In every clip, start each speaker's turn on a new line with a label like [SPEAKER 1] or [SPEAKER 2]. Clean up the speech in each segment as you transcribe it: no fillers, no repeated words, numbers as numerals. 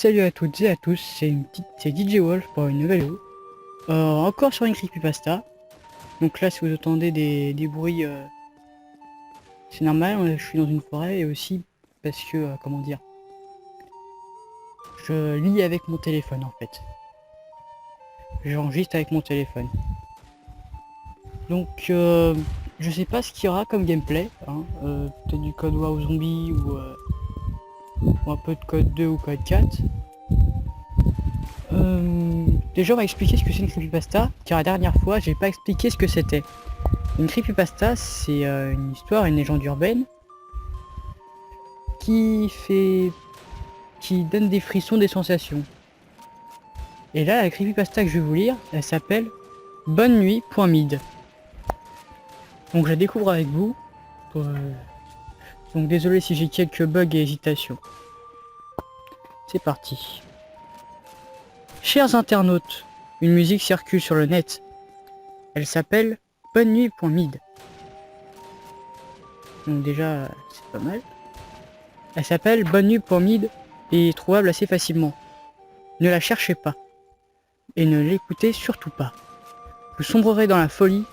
[SPEAKER 1] Salut à toutes et à tous, c'est DJ Wolf pour une nouvelle vidéo. Encore sur une creepypasta. Donc là, si vous entendez des bruits, c'est normal, je suis dans une forêt et aussi parce que, comment dire, je lis avec mon téléphone en fait. J'enregistre avec mon téléphone. Donc, je sais pas ce qu'il y aura comme gameplay, hein. Peut-être du code WoW Zombie ou un peu de code 2 ou code 4. Déjà on va expliquer ce que c'est une creepypasta, car la dernière fois j'ai pas expliqué ce que c'était. Une creepypasta c'est une histoire, une légende urbaine qui donne des frissons, des sensations. Et là la creepypasta que je vais vous lire, elle s'appelle Bonne nuit.mid. Donc je la découvre avec vous. Donc désolé si j'ai quelques bugs et hésitations. C'est parti. Chers internautes, une musique circule sur le net. Elle s'appelle Bonne nuit.mid. Donc déjà, c'est pas mal. Elle s'appelle Bonne nuit.mid et est trouvable assez facilement. Ne la cherchez pas. Et ne l'écoutez surtout pas. Vous sombrerez dans la folie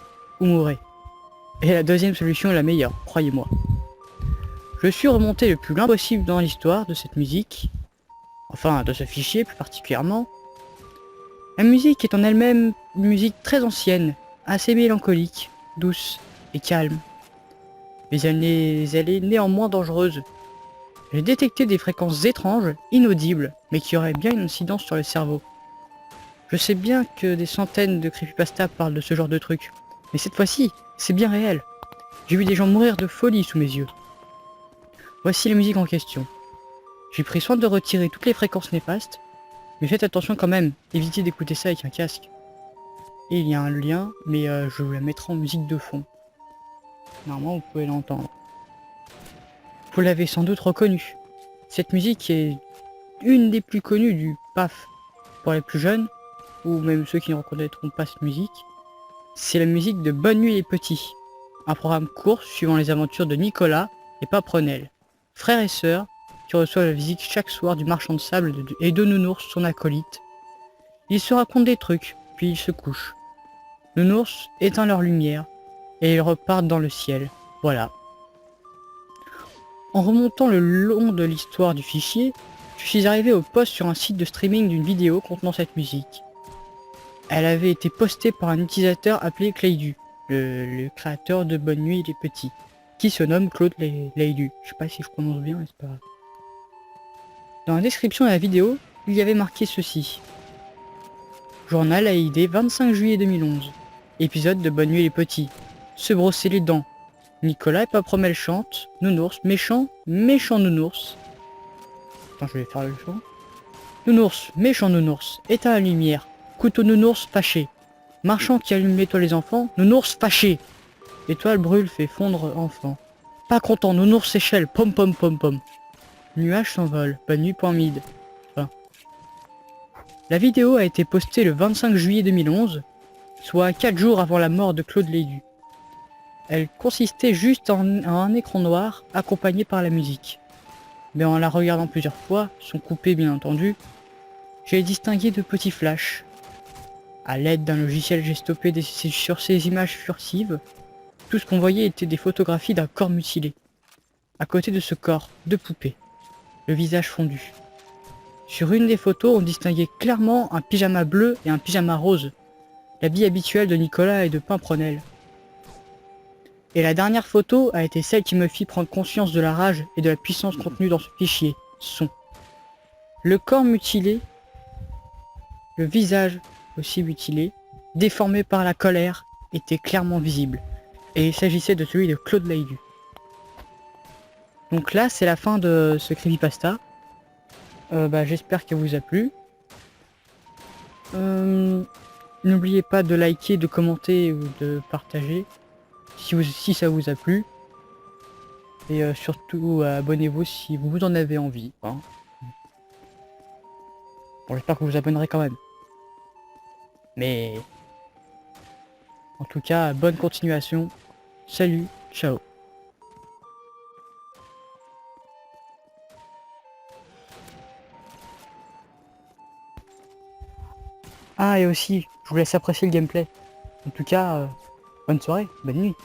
[SPEAKER 1] ou mourrez. Et la deuxième solution est la meilleure, croyez-moi. Je suis remonté le plus loin possible dans l'histoire de cette musique. Enfin, de ce fichier plus particulièrement. La musique est en elle-même une musique très ancienne, assez mélancolique, douce et calme. Mais elle est néanmoins dangereuse. J'ai détecté des fréquences étranges, inaudibles, mais qui auraient bien une incidence sur le cerveau. Je sais bien que des centaines de creepypasta parlent de ce genre de truc, mais cette fois-ci, c'est bien réel. J'ai vu des gens mourir de folie sous mes yeux. Voici la musique en question. J'ai pris soin de retirer toutes les fréquences néfastes, mais faites attention quand même, évitez d'écouter ça avec un casque. Et il y a un lien, mais je vous la mettrai en musique de fond. Normalement, vous pouvez l'entendre. Vous l'avez sans doute reconnue. Cette musique est une des plus connues du PAF pour les plus jeunes, ou même ceux qui ne reconnaîtront pas cette musique. C'est la musique de Bonne nuit les petits, un programme court suivant les aventures de Nicolas et Paprenel, frères et sœurs qui reçoivent la visite chaque soir du marchand de sable et de Nounours, son acolyte. Ils se racontent des trucs, puis ils se couchent. Nounours éteint leur lumière et ils repartent dans le ciel. Voilà. En remontant le long de l'histoire du fichier, je suis arrivé au post sur un site de streaming d'une vidéo contenant cette musique. Elle avait été postée par un utilisateur appelé Claydu, le créateur de Bonne nuit les petits, qui se nomme Claude Laydu. Je sais pas si je prononce bien, mais c'est pas grave. Dans la description de la vidéo, il y avait marqué ceci. Journal AID 25 juillet 2011. Épisode de Bonne nuit les petits. Se brosser les dents. Nicolas et Papromel chantent. Nounours, méchant nounours. Attends, je vais faire le chant. Nounours, méchant nounours, éteins la lumière. Couteau nounours fâché. Marchand qui allume l'étoile les enfants. Nounours fâché. L'étoile brûle, fait fondre enfant. Pas content, nounours s'échelle. Pom pom pom pom. Nuages s'envolent. Bonne nuit.mid. Enfin. La vidéo a été postée le 25 juillet 2011, soit 4 jours avant la mort de Claude Laydu. Elle consistait juste en un écran noir accompagné par la musique. Mais en la regardant plusieurs fois, son coupé bien entendu, j'ai distingué de petits flashs. À l'aide d'un logiciel, j'ai stoppé sur ces images furtives. Tout ce qu'on voyait était des photographies d'un corps mutilé. À côté de ce corps, deux poupées, le visage fondu. Sur une des photos, on distinguait clairement un pyjama bleu et un pyjama rose, l'habit habituel de Nicolas et de Pimprenel. Et la dernière photo a été celle qui me fit prendre conscience de la rage et de la puissance contenue dans ce fichier, son. Le corps mutilé, le visage aussi mutilé, déformé par la colère, était clairement visible. Et il s'agissait de celui de Claude Laydu. Donc là, c'est la fin de ce creepypasta. J'espère qu'elle vous a plu. N'oubliez pas de liker, de commenter ou de partager si ça vous a plu. Et surtout, abonnez-vous si vous en avez envie. Hein. Bon, j'espère que vous vous abonnerez quand même. Mais en tout cas, bonne continuation. Salut, ciao. Ah, et aussi, je vous laisse apprécier le gameplay. En tout cas, bonne soirée, bonne nuit.